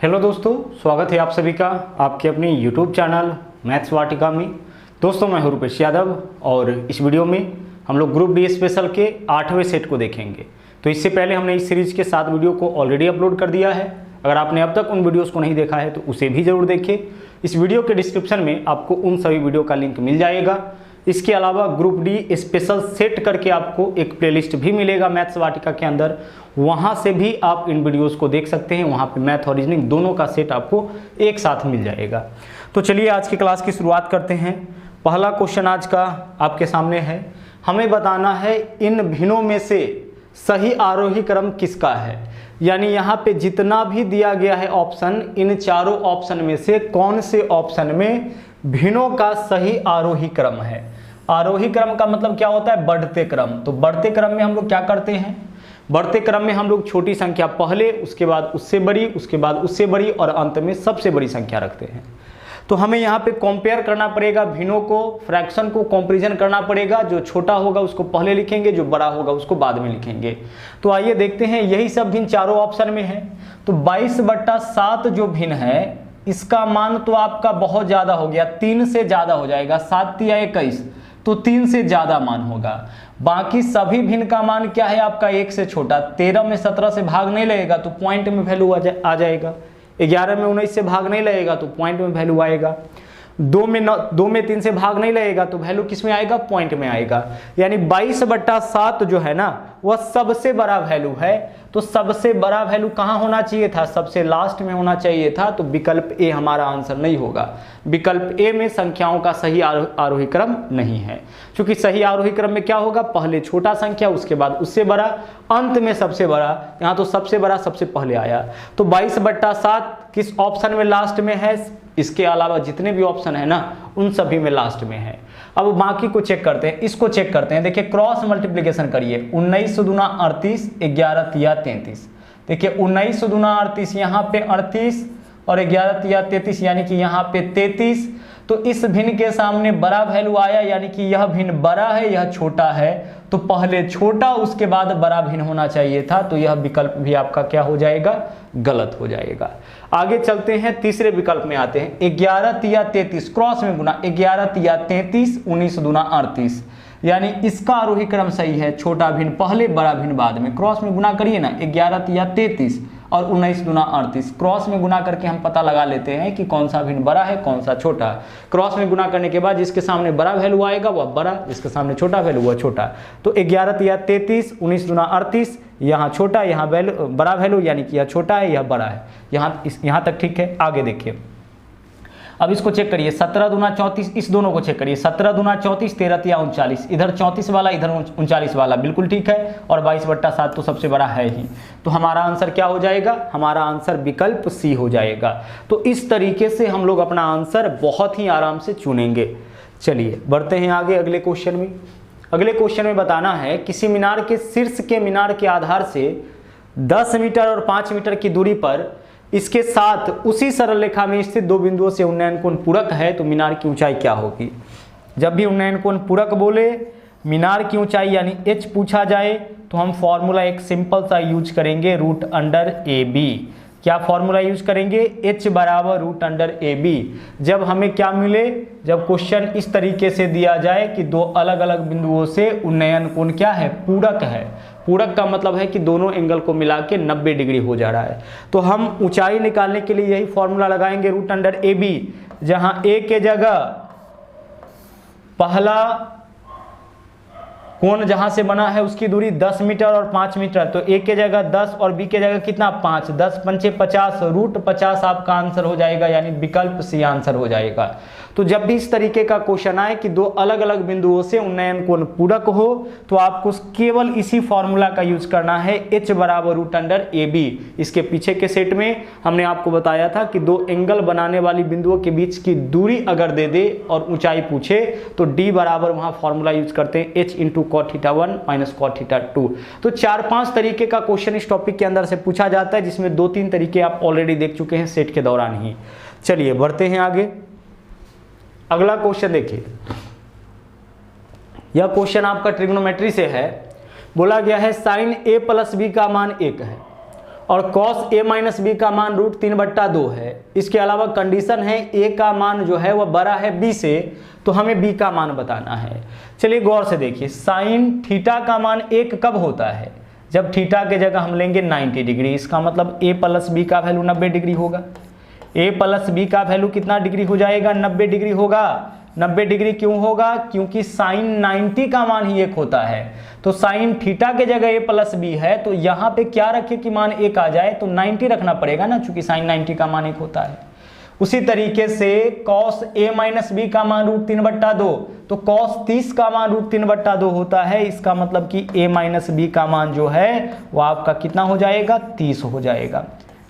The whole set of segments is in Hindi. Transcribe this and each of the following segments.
हेलो दोस्तों, स्वागत है आप सभी का आपके अपने यूट्यूब चैनल मैथ्स वाटिका में। दोस्तों मैं हूं रुपेश यादव और इस वीडियो में हम लोग ग्रुप डी स्पेशल के 8वें सेट को देखेंगे। तो इससे पहले हमने इस सीरीज के 7 वीडियो को ऑलरेडी अपलोड कर दिया है। अगर आपने अब तक उन वीडियोज़ को नहीं देखा है तो उसे भी ज़रूर देखिए। इस वीडियो के डिस्क्रिप्शन में आपको उन सभी वीडियो का लिंक मिल जाएगा। इसके अलावा ग्रुप डी स्पेशल सेट करके आपको एक प्लेलिस्ट भी मिलेगा मैथ्स वाटिका के अंदर, वहाँ से भी आप इन वीडियोस को देख सकते हैं। वहाँ पे मैथ और रीजनिंग दोनों का सेट आपको एक साथ मिल जाएगा। तो चलिए आज की क्लास की शुरुआत करते हैं। पहला क्वेश्चन आज का आपके सामने है। हमें बताना है इन भिन्नों में से सही आरोही क्रम किसका है। यानी यहाँ पे जितना भी दिया गया है ऑप्शन, इन चारों ऑप्शन में से कौन से ऑप्शन में भिन्नों का सही आरोही क्रम है। आरोही क्रम का मतलब क्या होता है? बढ़ते क्रम। तो बढ़ते क्रम में हम लोग क्या करते हैं? बढ़ते क्रम में हम लोग छोटी संख्या पहले, उसके बाद उससे बड़ी, उसके बाद उससे बड़ी और अंत में सबसे बड़ी संख्या रखते हैं। तो हमें यहाँ पे कंपेयर करना पड़ेगा भिन्नों को, फ्रैक्शन को कंपैरिजन करना पड़ेगा। जो छोटा होगा उसको पहले लिखेंगे, जो बड़ा होगा उसको बाद में लिखेंगे। तो आइए देखते हैं, यही सब भिन्न चारों ऑप्शन में है। तो 22/7 जो भिन्न है इसका मान तो आपका बहुत ज़्यादा हो गया, 3 से ज़्यादा हो जाएगा। 7 या 21 तो 3 से ज़्यादा मान होगा। बाकी सभी भिन्न का मान क्या है आपका? 1 से छोटा। 13 में 17 से भाग नहीं लगेगा तो पॉइंट में वैल्यू आ जाएगा। 11 में 19 से भाग नहीं लगेगा तो पॉइंट में वैल्यू आएगा। 2 में 3 से भाग नहीं लगेगा तो वैल्यू किस में आएगा? पॉइंट में आएगा। यानी 22/7 जो है ना वह सबसे बड़ा वैल्यू है। तो सबसे बड़ा वैल्यू कहाँ होना चाहिए था? सबसे लास्ट में होना चाहिए था। तो विकल्प ए हमारा आंसर नहीं होगा। विकल्प ए में संख्याओं का सही आरोही क्रम नहीं है। क्योंकि सही आरोही क्रम में क्या होगा? पहले छोटा संख्या, उसके बाद उससे बड़ा, अंत में सबसे बड़ा। यहाँ तो सबसे बड़ा सबसे पहले आया। तो 22/7 किस ऑप्शन में लास्ट में है? इसके अलावा जितने भी ऑप्शन है ना उन सभी में लास्ट में है। अब बाकी को चेक करते हैं, इसको चेक करते हैं। देखिए क्रॉस मल्टीप्लिकेशन करिए। 19 दूना 38, 11 तिया 33। देखिए 19 दूना 38, यहाँ पे 38 और 11 तिया 33, यानी कि यहाँ पे 33। तो इस भिन्न के सामने बड़ा वैल्यू आया, यानी कि यह भिन्न बड़ा है, यह छोटा है। तो पहले छोटा उसके बाद बड़ा भिन्न होना चाहिए था। तो यह विकल्प भी आपका क्या हो जाएगा? गलत हो जाएगा। आगे चलते हैं, तीसरे विकल्प में आते हैं। 11 तिया 33 क्रॉस में गुना, 11 तिया 33, 19 दूना 38। यानी इसका आरोही क्रम सही है। छोटा भिन्न पहले, बड़ा भिन्न बाद में। क्रॉस में गुना करिए ना, 11 तिया 33 और 19 दूना 38। क्रॉस में गुना करके हम पता लगा लेते हैं कि कौन सा भिन्न बड़ा है, कौन सा छोटा। क्रॉस में गुना करने के बाद जिसके सामने बड़ा वैल्यू आएगा वह बड़ा, जिसके सामने छोटा वैल्यू वह छोटा। तो 11 तिया 33, 19 दूना 38, यहाँ छोटा, यहाँ वैल्यू बड़ा वैल्यू, यानी कि यह छोटा है, यह बड़ा है। यहाँ तक ठीक है। आगे देखिए, अब इसको चेक करिए। 17 दूना 34, इस दोनों को चेक करिए। 17 दूना 34, 13 तिया 39। इधर 34 वाला, इधर 39 वाला, बिल्कुल ठीक है। और 22/7 तो सबसे बड़ा है ही। तो हमारा आंसर क्या हो जाएगा? हमारा आंसर विकल्प सी हो जाएगा। तो इस तरीके से हम लोग अपना आंसर बहुत ही आराम से चुनेंगे। चलिए बढ़ते हैं आगे अगले क्वेश्चन में। अगले क्वेश्चन में बताना है किसी मीनार के शीर्ष के मीनार के आधार से 10 मीटर और 5 मीटर की दूरी पर इसके साथ उसी सरल रेखा में स्थित 2 बिंदुओं से उन्नयन कोण पूरक है तो मीनार की ऊंचाई क्या होगी? जब भी उन्नयन कोण पूरक बोले, मीनार की ऊंचाई यानी h पूछा जाए तो हम फॉर्मूला एक सिंपल सा यूज करेंगे, √AB। क्या फॉर्मूला यूज करेंगे? h बराबर √AB। जब हमें क्या मिले? जब क्वेश्चन इस तरीके से दिया जाए कि 2 अलग अलग बिंदुओं से उन्नयन कोण क्या है? पूरक है। पूरक का मतलब है कि दोनों एंगल को मिला के 90 डिग्री हो जा रहा है। तो हम ऊंचाई निकालने के लिए यही फॉर्मूला लगाएंगे, √AB। जहां a के जगह पहला कोण जहां से बना है उसकी दूरी 10 मीटर और 5 मीटर। तो a के जगह 10 और b के जगह कितना? 5। 10 पंचे 50, √50 आपका आंसर हो जाएगा, यानी विकल्प सी आंसर हो जाएगा। तो जब भी इस तरीके का क्वेश्चन आए कि 2 अलग अलग बिंदुओं से उन्नयन कोण पूरक हो तो आपको केवल इसी फॉर्मूला का यूज करना है, h बराबर √AB। इसके पीछे के सेट में हमने आपको बताया था कि 2 एंगल बनाने वाली बिंदुओं के बीच की दूरी अगर दे दे और ऊंचाई पूछे तो d बराबर वहां फॉर्मूला यूज करते हैं h × cot θ1 - cot θ2। तो 4-5 तरीके का क्वेश्चन इस टॉपिक के अंदर से पूछा जाता है, जिसमें 2-3 तरीके आप ऑलरेडी देख चुके हैं सेट के दौरान ही। चलिए बढ़ते हैं आगे। अगला क्वेश्चन देखिए, यह क्वेश्चन आपका ट्रिग्नोमेट्री से है। बोला गया है sin a + b का मान 1 है और कॉस ए माइनस बी का मान √3/2 है। इसके अलावा कंडीशन है ए का मान जो है वह बड़ा है बी से, तो हमें बी का मान बताना है। चलिए गौर से देखिए, साइन थीटा का मान 1 कब होता है? जब थीटा के जगह हम लेंगे 90 डिग्री। इसका मतलब a प्लस बी का वैल्यू 90 डिग्री होगा। a प्लस बी का वैल्यू कितना डिग्री हो जाएगा? 90 डिग्री होगा। 90 डिग्री क्यों होगा? क्योंकि साइन 90 का मान ही 1 होता है। तो साइन थीटा के जगह a प्लस बी है, तो यहाँ पे क्या रखे कि मान 1 आ जाए? तो 90 रखना पड़ेगा ना, चूंकि साइन 90 का मान 1 होता है। उसी तरीके से cos a माइनस बी का मान √3/2, तो cos 30 का मान √3/2 होता है। इसका मतलब कि a माइनस बी का मान जो है वो आपका कितना हो जाएगा? 30 हो जाएगा।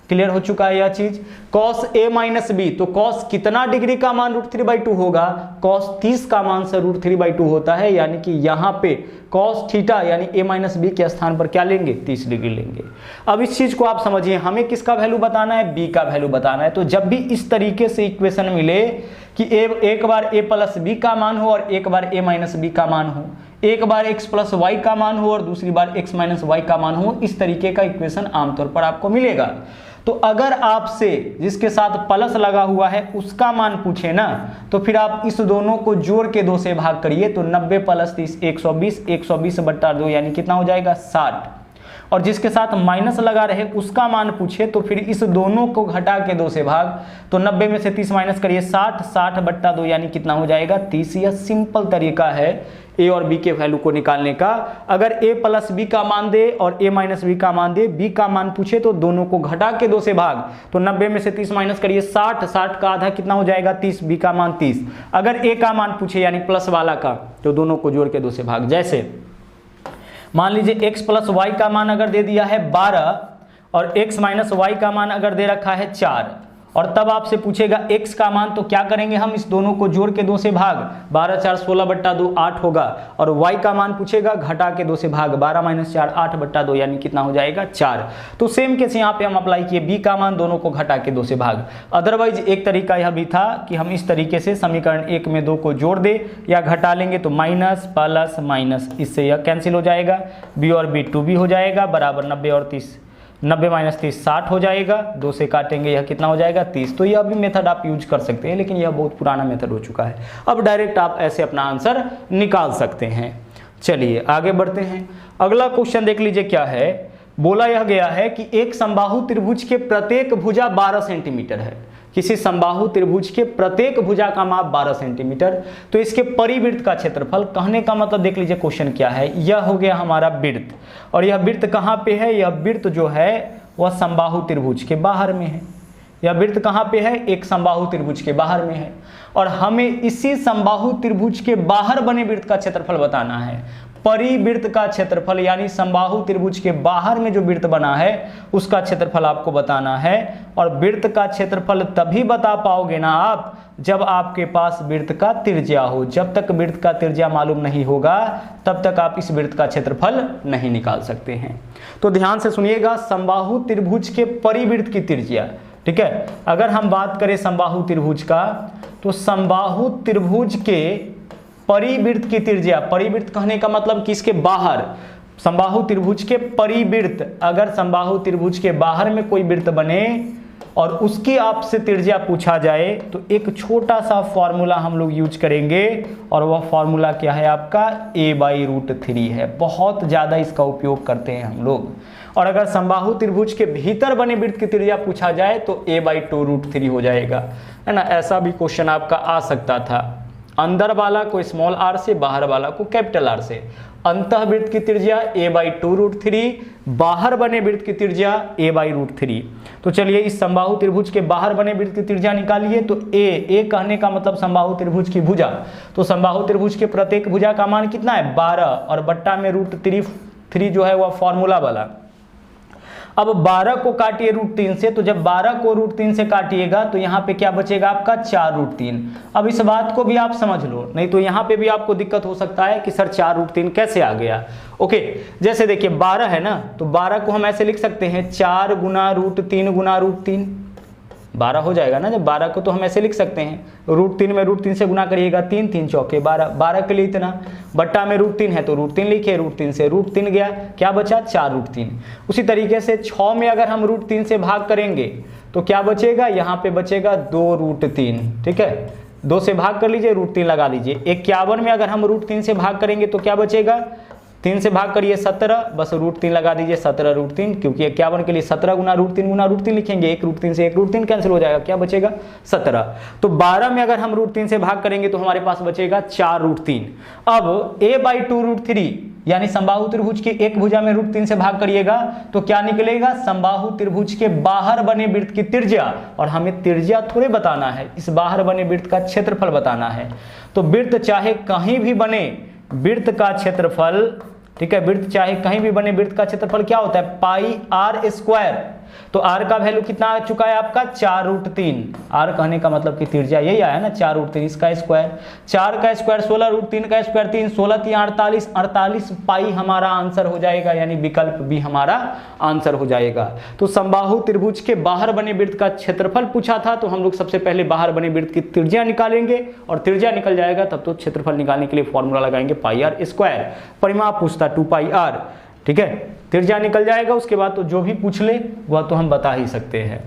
क्लियर हो चुका है यह चीज। cos a माइनस बी, तो cos कितना डिग्री का मान √3/2 होगा? cos 30 का मान से √3/2 होता है, यानी कि यहाँ पे cos थीटा यानी a माइनस बी के स्थान पर क्या लेंगे? 30 डिग्री लेंगे। अब इस चीज को आप समझिए, हमें किसका वैल्यू बताना है? b का वैल्यू बताना है। तो जब भी इस तरीके से इक्वेशन मिले कि एक बार a प्लस बी का मान हो और एक बार a माइनस बी का मान हो, एक बार x प्लस वाई का मान हो और दूसरी बार x माइनस वाई का मान हो, इस तरीके का इक्वेशन आमतौर पर आपको मिलेगा। तो अगर आपसे जिसके साथ प्लस लगा हुआ है उसका मान पूछे ना, तो फिर आप इस दोनों को जोड़ के 2 से भाग करिए, तो 90 प्लस 30 120, 120/2 यानी कितना हो जाएगा? 60। और जिसके साथ माइनस लगा रहे उसका मान पूछे, तो फिर इस दोनों को घटा के 2 से भाग, तो 90 में से 30 माइनस करिए 60, 60/2 यानी कितना हो जाएगा? 30। यह सिंपल तरीका है a और b के वैल्यू को निकालने का। अगर a प्लस बी का मान दे और a माइनस बी का मान दे, b का मान पूछे तो दोनों को घटा के 2 से भाग, तो 90 में से 30 माइनस करिए 60, 60 का आधा कितना हो जाएगा? 30, b का मान 30। अगर a का मान पूछे यानी प्लस वाला का, तो दोनों को जोड़ के 2 से भाग। जैसे मान लीजिए x प्लस वाई का मान अगर दे दिया है 12 और x माइनस वाई का मान अगर दे रखा है 4, और तब आपसे पूछेगा x का मान, तो क्या करेंगे हम? इस दोनों को जोड़ के 2 से भाग, 12 4 16/2 8 होगा। और y का मान पूछेगा, घटा के 2 से भाग, 12 - 4 8/2 यानी कितना हो जाएगा? 4। तो सेम केस यहाँ पे हम अप्लाई किए, b का मान दोनों को घटा के 2 से भाग। अदरवाइज एक तरीका यह भी था कि हम इस तरीके से समीकरण 1 में 2 को जोड़ दे या घटा लेंगे, तो माइनस प्लस माइनस, इससे यह कैंसिल हो जाएगा, b और b 2b हो जाएगा, बराबर 90 और 30, 90 - 30 60 हो जाएगा, 2 से काटेंगे यह कितना हो जाएगा? 30। तो यह भी मेथड आप यूज कर सकते हैं, लेकिन यह बहुत पुराना मेथड हो चुका है। अब डायरेक्ट आप ऐसे अपना आंसर निकाल सकते हैं। चलिए आगे बढ़ते हैं। अगला क्वेश्चन देख लीजिए क्या है। बोला यह गया है कि एक समबाहु त्रिभुज के प्रत्येक भुजा 12 सेंटीमीटर है। किसी समबाहु त्रिभुज के प्रत्येक भुजा का माप 12 सेंटीमीटर, तो इसके परिवृत्त का क्षेत्रफल, कहने का मतलब देख लीजिए क्वेश्चन क्या है। यह हो गया हमारा वृत्त, और यह वृत्त कहाँ पे है? यह वृत्त जो है वह समबाहु त्रिभुज के बाहर में है। यह वृत्त कहाँ पे है? एक समबाहु त्रिभुज के बाहर में है, और हमें इसी समबाहु त्रिभुज के बाहर बने वृत्त का क्षेत्रफल बताना है। परिवृत्त का क्षेत्रफल यानी समबाहु त्रिभुज के बाहर में जो वृत्त बना है उसका क्षेत्रफल आपको बताना है। और वृत्त का क्षेत्रफल तभी बता पाओगे ना आप, जब आपके पास वृत्त का त्रिज्या हो। जब तक वृत्त का त्रिज्या मालूम नहीं होगा तब तक आप इस वृत्त का क्षेत्रफल नहीं निकाल सकते हैं। तो ध्यान से सुनिएगा, समबाहु त्रिभुज के परिवृत्त की त्रिज्या, ठीक है। अगर हम बात करें समबाहु त्रिभुज का, तो समबाहु त्रिभुज के परिवृत्त की त्रिज्या, परिवृत्त कहने का मतलब किसके बाहर, समबाहु त्रिभुज के परिवृत्त। अगर समबाहु त्रिभुज के बाहर में कोई वृत्त बने और उसकी आपसे त्रिज्या पूछा जाए, तो एक छोटा सा फॉर्मूला हम लोग यूज करेंगे, और वह फॉर्मूला क्या है आपका? a/√3 है। बहुत ज़्यादा इसका उपयोग करते हैं हम लोग। और अगर समबाहु त्रिभुज के भीतर बने वृत्त की त्रिज्या पूछा जाए तो a/2√3 हो जाएगा, है ना। ऐसा भी क्वेश्चन आपका आ सकता था, अंदर वाला को स्मॉल r से, बाहर वाला को कैपिटल R से। अंतःवृत्त की त्रिज्या a/2√3, बाहर बने वृत्त की त्रिज्या a/√3। तो चलिए इस समबाहु त्रिभुज के बाहर बने वृत्त की त्रिज्या निकालिए। तो a कहने का मतलब समबाहु त्रिभुज की भुजा, तो समबाहु त्रिभुज के प्रत्येक भुजा का मान कितना है? 12, और बट्टा में √3 जो है वह फॉर्मूला वाला। अब 12 को काटिए √3 से, तो जब 12 को √3 से काटिएगा तो यहाँ पे क्या बचेगा आपका? 4√3। अब इस बात को भी आप समझ लो, नहीं तो यहाँ पे भी आपको दिक्कत हो सकता है कि सर 4√3 कैसे आ गया। ओके, जैसे देखिए 12 है ना, तो 12 को हम ऐसे लिख सकते हैं 4 × √3 × √3, 12 हो जाएगा ना। जब 12 को तो हम ऐसे लिख सकते हैं, √3 में √3 से गुना करिएगा, 3 3 चौके 12, 12 के लिए इतना, बट्टा में √3 है तो √3 लिखे, √3 से √3 गया, क्या बचा 4√3। उसी तरीके से 6 में अगर हम √3 से भाग करेंगे तो क्या बचेगा, यहाँ पे बचेगा 2√3, ठीक है, 2 से भाग कर लीजिए, √3 लगा लीजिए। 51 में अगर हम √3 से भाग करेंगे तो क्या बचेगा, 3 से भाग करिए 17, बस √3 लगा दीजिए, 17√3, क्योंकि 51 के लिए 17 गुना √3 लिखेंगे, 1 √3 से 1 √3 कैंसिल हो जाएगा, क्या बचेगा 17। तो 12 में अगर हम √3 से भाग करेंगे तो हमारे पास बचेगा 4√3। अब a/2√3 यानी समबाहु त्रिभुज के एक भुजा में √3 से भाग करिएगा तो क्या निकलेगा, समबाहु त्रिभुज के बाहर बने वृत्त की त्रिज्या, और हमें त्रिज्या थोड़े बताना है, इस बाहर बने वृत्त का क्षेत्रफल बताना है। तो वृत्त चाहे कहीं भी बने, वृत्त का क्षेत्रफल, ठीक है, वृत्त चाहे कहीं भी बने, वृत्त का क्षेत्रफल क्या होता है, πr²। तो r का वैल्यू कितना आ चुका है आपका 4√3। r कहने का मतलब कि त्रिज्या यही आया ना 4√3, इसका स्क्वायर, 4 का स्क्वायर 16, √3 का स्क्वायर 3, 16 3 48, 48 पाई हमारा आंसर हो जाएगा, यानी विकल्प बी हमारा आंसर हो जाएगा। तो समबाहु त्रिभुज के बाहर बने वृत्त का क्षेत्रफल पूछा था, तो हम लोग सबसे पहले बाहर बने वृत्त की त्रिज्या निकालेंगे, और त्रिज्या निकल जाएगा तब तो क्षेत्रफल निकालने के लिए फॉर्मूला लगाएंगे πr²। परिमाप पूछता 2πr, ठीक है, त्रिज्या निकल जाएगा, उसके बाद तो जो भी पूछ ले वह तो हम बता ही सकते हैं।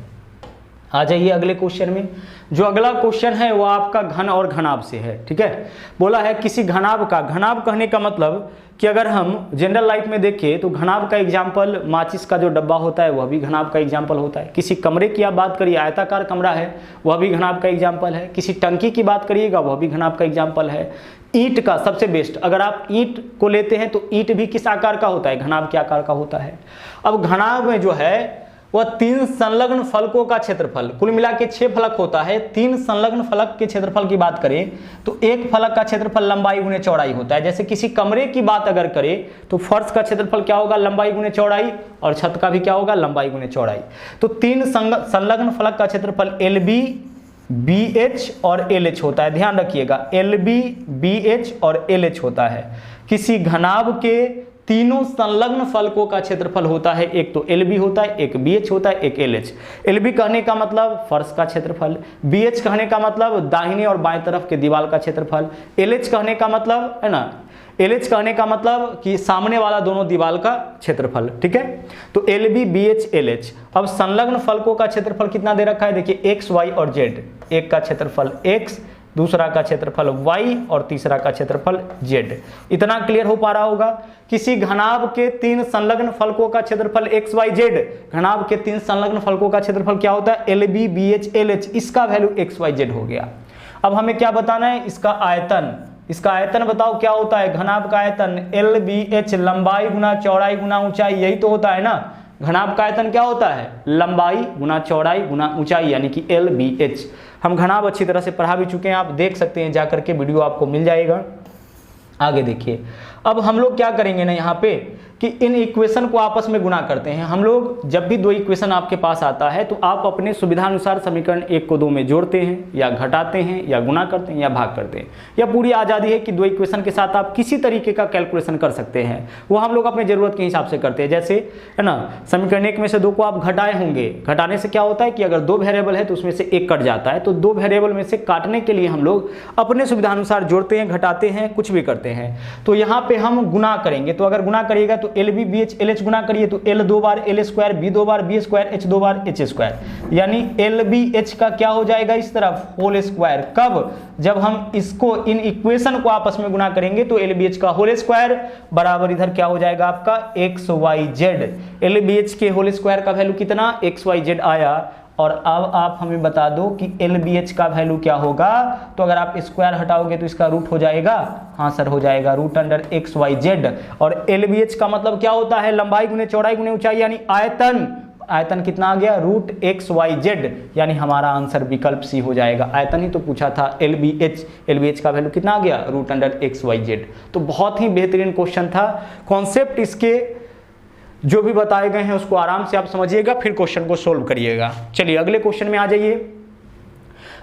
आ जाइए अगले क्वेश्चन में। जो अगला क्वेश्चन है वो आपका घन और घनाभ से है, ठीक है। बोला है किसी घनाभ का, घनाभ कहने का मतलब कि अगर हम जनरल लाइफ में देखें तो घनाभ का एग्जाम्पल माचिस का जो डब्बा होता है वह भी घनाभ का एग्जाम्पल होता है। किसी कमरे की आप बात करिए, आयताकार कमरा है, वह भी घनाभ का एग्जाम्पल है। किसी टंकी की बात करिएगा वह भी घनाभ का एग्जाम्पल है। ईंट का सबसे बेस्ट, अगर आप ईंट को लेते हैं तो ईंट भी किस आकार का होता है, घनाभ के आकार का होता है। अब घनाभ में जो है वह 3 संलग्न फलकों का क्षेत्रफल, कुल मिला के 6 फलक होता है, 3 संलग्न फलक के क्षेत्रफल की बात करें तो एक फलक का क्षेत्रफल लंबाई गुने चौड़ाई होता है। जैसे किसी कमरे की बात अगर करें तो फर्श का क्षेत्रफल क्या होगा, लंबाई गुने चौड़ाई, और छत का भी क्या होगा, लंबाई गुने चौड़ाई। तो 3 संलग्न फलक का क्षेत्रफल LB, BH और LH होता है। ध्यान रखिएगा, LB, BH और LH होता है। किसी घनाभ के तीनों संलग्न फलकों का क्षेत्रफल होता है, एक तो LB होता है, एक BH होता है, एक LH। LB कहने का मतलब फर्श का क्षेत्रफल, BH कहने का मतलब दाहिने और बाएं तरफ के दीवार का क्षेत्रफल, LH कहने का मतलब है ना, LH कहने का मतलब कि सामने वाला दोनों दीवार का क्षेत्रफल, ठीक है। तो LB, BH, LH। अब संलग्न फलकों का क्षेत्रफल कितना दे रखा है, देखिए X, Y और Z। एक का क्षेत्रफल X, दूसरा का क्षेत्रफल Y और तीसरा का क्षेत्रफल Z। इतना क्लियर हो पा रहा होगा। किसी घनाभ के 3 संलग्न फलकों का क्षेत्रफल X, Y, Z। घनाभ के 3 संलग्न फलकों का क्षेत्रफल क्या होता है, LB, BH, LH। इसका वैल्यू X, Y, Z हो गया। अब हमें क्या बताना है, इसका आयतन। इसका आयतन बताओ क्या होता है, घनाभ का आयतन LBH, लंबाई गुना चौड़ाई गुना ऊंचाई, यही तो होता है ना। घनाभ का आयतन क्या होता है, लंबाई गुना चौड़ाई गुना ऊंचाई, यानी कि LBH। हम घनाभ अच्छी तरह से पढ़ा भी चुके हैं, आप देख सकते हैं जाकर के, वीडियो आपको मिल जाएगा। आगे देखिए, अब हम लोग क्या करेंगे ना यहाँ पे कि इन इक्वेशन को आपस में गुणा करते हैं। हम लोग जब भी 2 इक्वेशन आपके पास आता है तो आप अपने सुविधानुसार समीकरण 1 को 2 में जोड़ते हैं, या घटाते हैं, या गुणा करते हैं, या भाग करते हैं। यह पूरी आज़ादी है कि 2 इक्वेशन के साथ आप किसी तरीके का कैलकुलेशन कर सकते हैं, वो हम लोग अपने ज़रूरत के हिसाब से करते हैं। जैसे है ना, समीकरण 1 में से 2 को आप घटाए होंगे, घटाने से क्या होता है कि अगर 2 वेरिएबल है तो उसमें से 1 कट जाता है, तो 2 वेरिएबल में से काटने के लिए हम लोग अपने सुविधानुसार जोड़ते हैं, घटाते हैं, कुछ भी करते हैं। तो यहाँ पे हम गुणा करेंगे, तो अगर गुणा करिएगा तो LB, BH, LH गुणा करिए तो L 2 बार L स्क्वायर, B 2 बार B स्क्वायर, H 2 बार H स्क्वायर, यानी LBH का क्या हो जाएगा इस तरफ होल स्क्वायर। कब, जब हम इसको इन इक्वेशन को आपस में गुणा करेंगे तो LBH का होल स्क्वायर बराबर इधर क्या हो जाएगा आपका XYZ। LBH के होल स्क्वायर का वैल्यू कितना, XYZ आया। और अब आप हमें बता दो कि LBH का वैल्यू क्या होगा। तो अगर आप स्क्वायर हटाओगे तो इसका रूट हो जाएगा, हाँ सर हो जाएगा, √XYZ। और LBH का मतलब क्या होता है, लंबाई गुने चौड़ाई गुने ऊंचाई, यानी आयतन। आयतन कितना आ गया, √XYZ, यानी हमारा आंसर विकल्प सी हो जाएगा। आयतन ही तो पूछा था LBH का वैल्यू कितना आ गया, √XYZ। तो बहुत ही बेहतरीन क्वेश्चन था। कॉन्सेप्ट इसके जो भी बताए गए हैं उसको आराम से आप समझिएगा, फिर क्वेश्चन को सोल्व करिएगा। चलिए अगले क्वेश्चन में आ जाइए।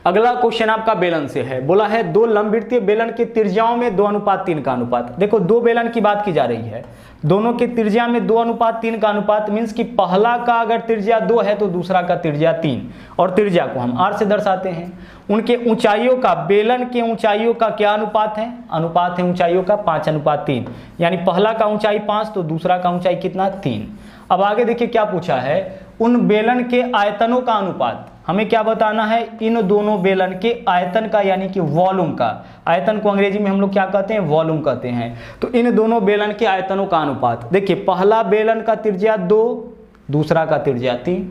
अगला क्वेश्चन आपका बेलन से है। बोला है दो लंबवृत्तीय बेलन के त्रिज्याओं में 2:3 का अनुपात। देखो दो बेलन की बात की जा रही है, दोनों के त्रिज्या में 2:3 का अनुपात मीन्स कि पहला का अगर त्रिज्या 2 है तो दूसरा का त्रिज्या 3, और त्रिज्या को हम r से दर्शाते हैं। उनके ऊंचाइयों का, बेलन के ऊंचाइयों का क्या अनुपात है? अनुपात है ऊंचाइयों का 5:3, यानी पहला का ऊंचाई 5 तो दूसरा का ऊंचाई कितना? 3। अब आगे देखिए क्या पूछा है, उन बेलन के आयतनों का अनुपात। हमें क्या बताना है? इन दोनों बेलन के आयतन का, यानी कि वॉल्यूम का। आयतन को अंग्रेजी में हम लोग क्या कहते हैं? वॉल्यूम कहते हैं। तो इन दोनों बेलन के आयतनों का अनुपात देखिए, पहला बेलन का त्रिज्या 2, दूसरा का त्रिज्या 3।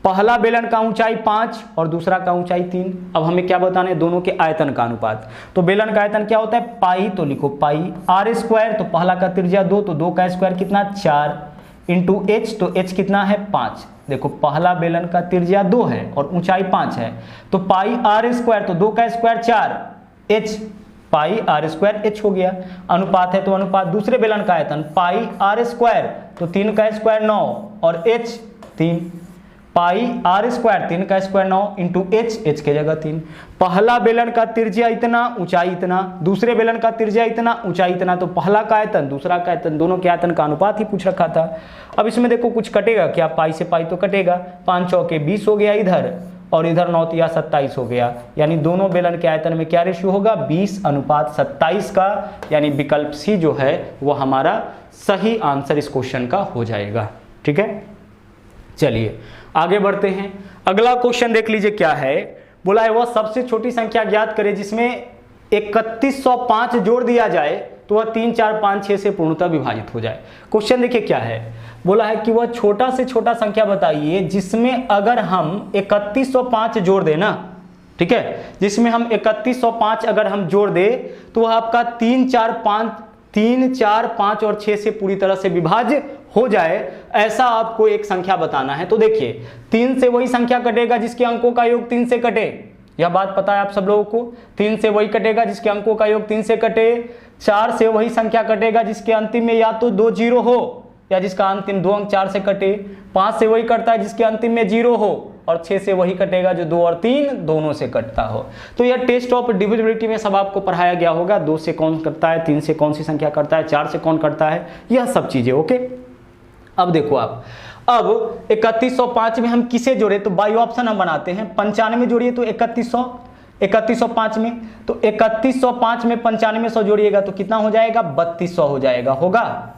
पहला बेलन का ऊंचाई 5 और दूसरा का ऊंचाई 3। अब हमें क्या बताना है? दोनों के आयतन का अनुपात। तो बेलन का आयतन क्या होता है? पाई, तो लिखो पाई r²। तो पहला का त्रिज्या 2 तो 2 का स्क्वायर कितना? 4 इंटू h, तो h कितना है? 5। देखो पहला बेलन का त्रिज्या 2 है और ऊंचाई 5 है, तो पाई r², तो 2 का स्क्वायर 4 h, पाई r² h हो गया। अनुपात है तो अनुपात। दूसरे बेलन का आयतन पाई r², तो 3 का स्क्वायर 9 और h 3, पाई r², 3 का स्क्वायर 9 इंटू h के जगह 3। पहला बेलन का त्रिज्या इतना, ऊंचाई इतना, दूसरे बेलन का त्रिज्या इतना, ऊंचाई इतना, तो पहला का आयतन दूसरा का आयतन, दोनों के आयतन का अनुपात ही पूछ रखा था। अब इसमें देखो कुछ कटेगा क्या? पाई से पाई तो कटेगा, 5 चौके 20 हो गया इधर, और इधर 9 तिया 27 हो गया, यानी दोनों बेलन के आयतन में क्या रेशियो होगा? 20:27 का, यानी विकल्प सी जो है वो हमारा सही आंसर इस क्वेश्चन का हो जाएगा। ठीक है, चलिए आगे बढ़ते हैं। अगला क्वेश्चन देख लीजिए क्या है। बोला है वह सबसे छोटी संख्या ज्ञात करें जिसमें 3105 जोड़ दिया जाए तो वह 3, 4, 5, 6 से पूर्णतः विभाजित हो जाए। क्वेश्चन देखिए क्या है। बोला है कि वह छोटा से छोटा संख्या बताइए जिसमें अगर हम 3105 जोड़ दें ना, ठीक है, जिसमें हम 3105 अगर हम जोड़ दे तो वह आपका 3, 4, 5 और 6 से पूरी तरह से विभाज्य हो जाए, ऐसा आपको एक संख्या बताना है। तो देखिए 3 से वही संख्या कटेगा जिसके अंकों का योग 3 से कटे, यह बात पता है आप सब लोगों को। 3 से वही कटेगा जिसके अंकों का योग 3 से कटे। 4 से वही संख्या कटेगा जिसके अंतिम में या तो 2 जीरो हो या जिसका अंतिम 2 अंक 4 से कटे। 5 से वही कटता है जिसके अंतिम में 0 हो, और 6 से वही कटेगा जो 2 और 3 दोनों से कटता हो। तो यह टेस्ट ऑफ डिविजिबिलिटी में सब आपको पढ़ाया गया होगा। 2 से कौन कटता है, 3 से कौन सी संख्या कटता है, 4 से कौन कटता है, यह सब चीजें। ओके, अब देखो आप, अब 3105 में हम किसे जोड़े? तो बाई ऑप्शन हम बनाते हैं। 95 जोड़िए तो 3105 में, तो 3105 में 95 जोड़िएगा तो कितना हो जाएगा? 3200 हो जाएगा। होगा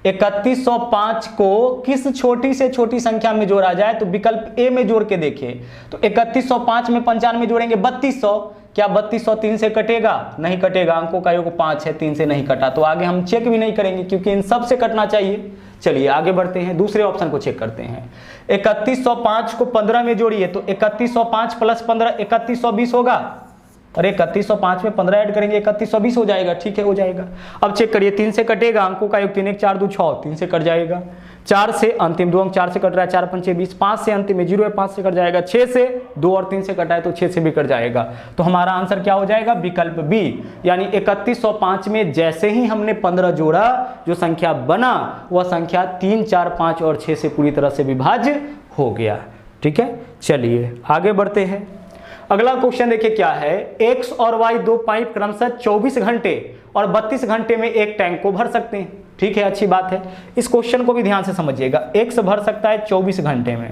3105 को किस छोटी से छोटी संख्या में जोड़ा जाए? तो विकल्प ए में जोड़ के देखिए। तो 3105 में 95 जोड़ेंगे 3200, क्या 3200 3 से कटेगा? नहीं कटेगा, अंकों का योग 5 है, 3 से नहीं कटा, तो आगे हम चेक भी नहीं करेंगे क्योंकि इन सब से कटना चाहिए। चलिए आगे बढ़ते हैं, दूसरे ऑप्शन को चेक करते हैं। 3105 को 15 में जोड़िए तो 3105 प्लस 15 3120 होगा, और 3105 में 15 ऐड करेंगे 3120 हो जाएगा। ठीक है, हो जाएगा। अब चेक करिए, 3 से कटेगा, अंकों का योग 3, 1, 4, 2, 6, 3 से कट जाएगा। 4 से अंतिम 2 अंक 4 से कट रहा है, 4, 5, 20, 5 से अंतिम में 0 है, 5 से कट जाएगा। 6 से 2 और 3 से कटा है तो 6 से भी कट जाएगा। तो हमारा आंसर क्या हो जाएगा? विकल्प बी, यानी 3105 में जैसे ही हमने 15 जोड़ा, जो संख्या बना वह संख्या 3, 4, 5 और 6 से पूरी तरह से विभाज्य हो गया। ठीक है, चलिए आगे बढ़ते हैं। अगला क्वेश्चन देखिए क्या है। एक्स और वाई दो पाइप क्रमशः 24 घंटे और 32 घंटे में एक टैंक को भर सकते हैं। ठीक है, अच्छी बात है। इस क्वेश्चन को भी ध्यान से समझिएगा। एक्स भर सकता है 24 घंटे में,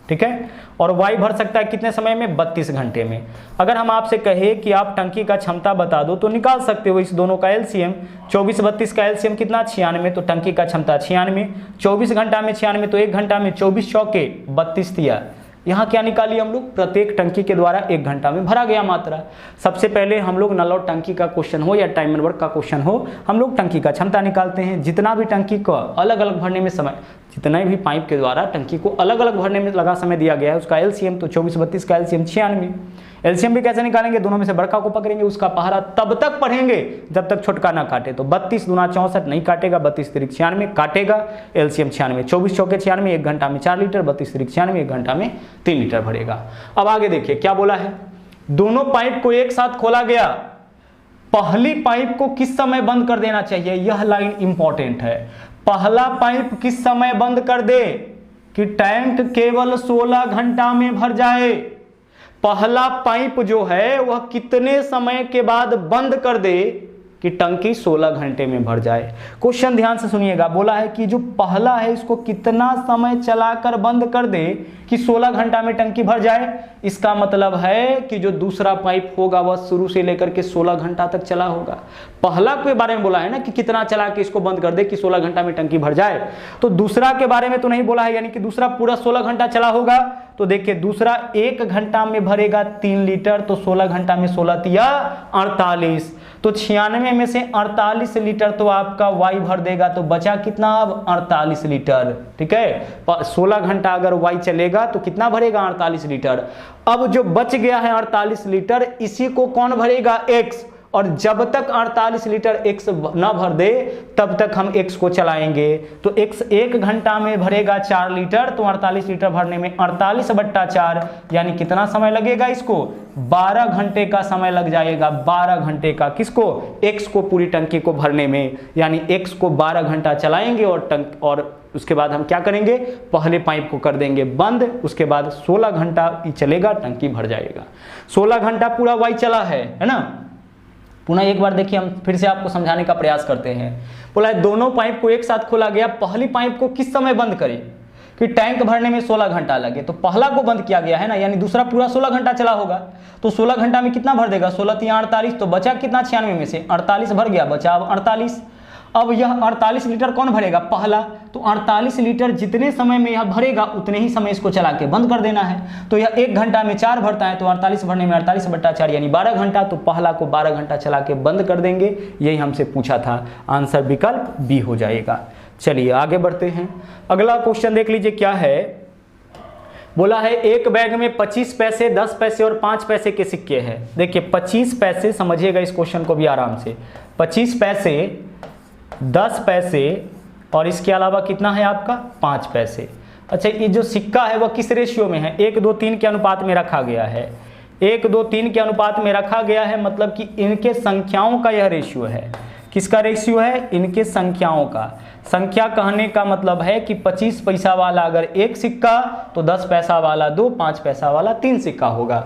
ठीक है, और वाई भर सकता है कितने समय में? 32 घंटे में। अगर हम आपसे कहे कि आप टंकी का क्षमता बता दो तो निकाल सकते हो इस दोनों का एलसीएम। 24, 32 का एलसीएम कितना? 96, तो टंकी का क्षमता 96। 24 घंटा में 96, तो 1 घंटा में 24 चौके 32 दिया। यहाँ क्या निकाली हम लोग? प्रत्येक टंकी के द्वारा 1 घंटा में भरा गया मात्रा। सबसे पहले हम लोग नल और टंकी का क्वेश्चन हो या टाइम एंड वर्क का क्वेश्चन हो, हम लोग टंकी का क्षमता निकालते हैं। जितना भी टंकी को अलग अलग भरने में समय, जितने भी पाइप के द्वारा टंकी को अलग अलग भरने में लगा समय दिया गया है उसका एलसीएम, तो 24, 32 का एलसीएम 96। एलसीएम भी कैसे निकालेंगे? दोनों में से बड़का को पकड़ेंगे, उसका पहाड़ा तब तक पढ़ेंगे जब तक छोटका ना काटे। तो 32 दूना 64 नहीं काटेगा, 32 तिरिक 96 काटेगा, एलसीएम 96। 24 चौके 96, 1 घंटा में 4 लीटर, 32 तिरिक 96, 1 घंटा में 3 लीटर भरेगा। अब आगे देखिए क्या बोला है। दोनों पाइप को एक साथ खोला गया, पहली पाइप को किस समय बंद कर देना चाहिए? यह लाइन इंपॉर्टेंट है। पहला पाइप किस समय बंद कर दे कि टैंक केवल 16 घंटा में भर जाए। पहला पाइप जो है वह कितने समय के बाद बंद कर दे कि टंकी 16 घंटे में भर जाए। क्वेश्चन ध्यान से सुनिएगा, बोला है कि जो पहला है इसको कितना समय चलाकर बंद कर दे कि 16 घंटा में टंकी भर जाए। इसका मतलब है कि जो दूसरा पाइप होगा वह शुरू से लेकर के 16 घंटा तक चला होगा। पहला के बारे में बोला है ना कि कितना चला के इसको बंद कर दे कि 16 घंटा में टंकी भर जाए, तो दूसरा के बारे में तो नहीं बोला है, यानी कि दूसरा पूरा 16 घंटा चला होगा। तो देखिए दूसरा 1 घंटा में भरेगा 3 लीटर, तो 16 घंटा में 16 तिया 48, तो 96 में से 48 लीटर तो आपका वाई भर देगा, तो बचा कितना अब 48 लीटर। ठीक है, 16 घंटा अगर वाई चलेगा तो कितना भरेगा 48 लीटर। अब जो बच गया है 48 लीटर इसी को कौन भरेगा, एक्स, और जब तक 48 लीटर एक्स ना भर दे तब तक हम एक्स को चलाएंगे। तो एक्स 1 घंटा में भरेगा 4 लीटर, तो 48 लीटर भरने में 48/4 यानी कितना समय लगेगा इसको, 12 घंटे का समय लग जाएगा। 12 घंटे का किसको, एक्स को पूरी टंकी को भरने में, यानी एक्स को 12 घंटा चलाएंगे और उसके बाद हम क्या करेंगे, पहले पाइप को कर देंगे बंद, उसके बाद 16 घंटा चलेगा, टंकी भर जाएगा। 16 घंटा पूरा वाई चला है ना। पुनः एक बार देखिए, हम फिर से आपको समझाने का प्रयास करते हैं। बोला है दोनों पाइप को एक साथ खोला गया, पहली पाइप को किस समय बंद करें कि टैंक भरने में 16 घंटा लगे, तो पहला को बंद किया गया है ना, यानी दूसरा पूरा 16 घंटा चला होगा, तो 16 घंटा में कितना भर देगा, 16 तिया 48, तो बचा कितना 96 में से 48 भर गया, बचा अब 48। अब यह 48 लीटर कौन भरेगा, पहला, तो 48 लीटर जितने समय में यह भरेगा उतने ही समय इसको चला के बंद कर देना है। तो यह 1 घंटा में 4 भरता है, तो 48 भरने में 48/4 यानी 12 घंटा, तो पहला को 12 घंटा चला के बंद कर देंगे। यही हमसे पूछा था, आंसर विकल्प बी हो जाएगा। चलिए आगे बढ़ते हैं, अगला क्वेश्चन देख लीजिए क्या है। बोला है एक बैग में 25 पैसे, 10 पैसे और 5 पैसे के सिक्के हैं। देखिए 25 पैसे, समझिएगा इस क्वेश्चन को भी आराम से, 25 पैसे, 10 पैसे और इसके अलावा कितना है आपका 5 पैसे। अच्छा, ये जो सिक्का है वह किस रेशियो में है, 1:2:3 के अनुपात में रखा गया है। 1:2:3 के अनुपात में रखा गया है, मतलब कि इनके संख्याओं का यह रेशियो है। किसका रेशियो है, इनके संख्याओं का। संख्या कहने का मतलब है कि 25 पैसा वाला अगर 1 सिक्का तो 10 पैसा वाला 2, 5 पैसा वाला 3 सिक्का होगा।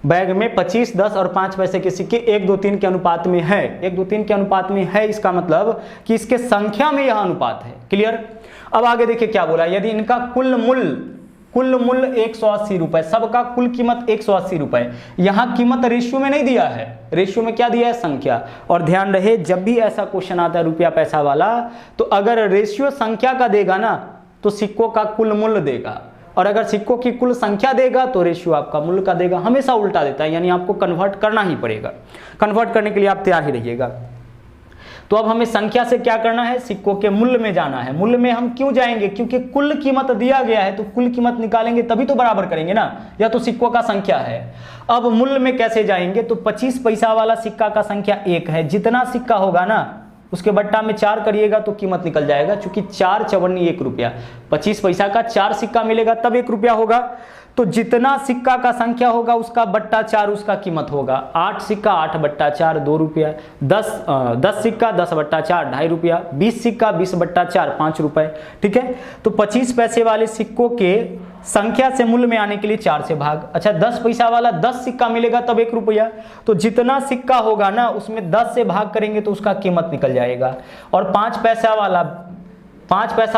बैग में 25, 10 और 5 पैसे के सिक्के 1:2:3 के अनुपात में है। 1:2:3 के अनुपात में है, इसका मतलब कि इसके संख्या में यह अनुपात है। क्लियर। अब आगे देखिए क्या बोला, यदि इनका कुल मूल्य 180 रुपए, सबका कुल कीमत 180 रुपए। यहां कीमत रेशियो में नहीं दिया है, रेशियो में क्या दिया है, संख्या। और ध्यान रहे जब भी ऐसा क्वेश्चन आता है रुपया पैसा वाला, तो अगर रेशियो संख्या का देगा ना तो सिक्कों का कुल मूल्य देगा, और अगर सिक्कों की कुल संख्या देगा तो रेशियो आपका मूल्य का देगा। हमेशा उल्टा देता है, यानी आपको कन्वर्ट करना ही पड़ेगा। कन्वर्ट करने के लिए आप तैयार ही रहिएगा। तो अब हमें संख्या से क्या करना है, सिक्कों के मूल्य में जाना है। मूल्य में हम क्यों जाएंगे, क्योंकि कुल कीमत दिया गया है, तो कुल कीमत निकालेंगे तभी तो बराबर करेंगे ना, या तो सिक्कों का संख्या है। अब मूल्य में कैसे जाएंगे, तो 25 पैसा वाला सिक्का का संख्या 1 है, जितना सिक्का होगा ना उसके बट्टा में 4 करिएगा तो कीमत निकल जाएगा, चूंकि 4 चवन्नी 1 रुपया, 25 पैसा का 4 सिक्का मिलेगा तब 1 रुपया होगा। तो जितना सिक्का का संख्या होगा उसका बट्टा 4 उसका कीमत होगा। 8 सिक्का 8/4 2 रुपया, 10 सिक्का 10/4 2.5 रुपया, 20 सिक्का 20/4 5 रुपए। ठीक है, तो 25 पैसे वाले सिक्कों के संख्या से मूल्य में आने के लिए 4 से भाग। अच्छा, 10 पैसा वाला 10 सिक्का मिलेगा तब 1 रुपया, तो जितना सिक्का होगा ना उसमें 10 से भाग करेंगे तो उसका कीमत निकल जाएगा। और 5 पैसा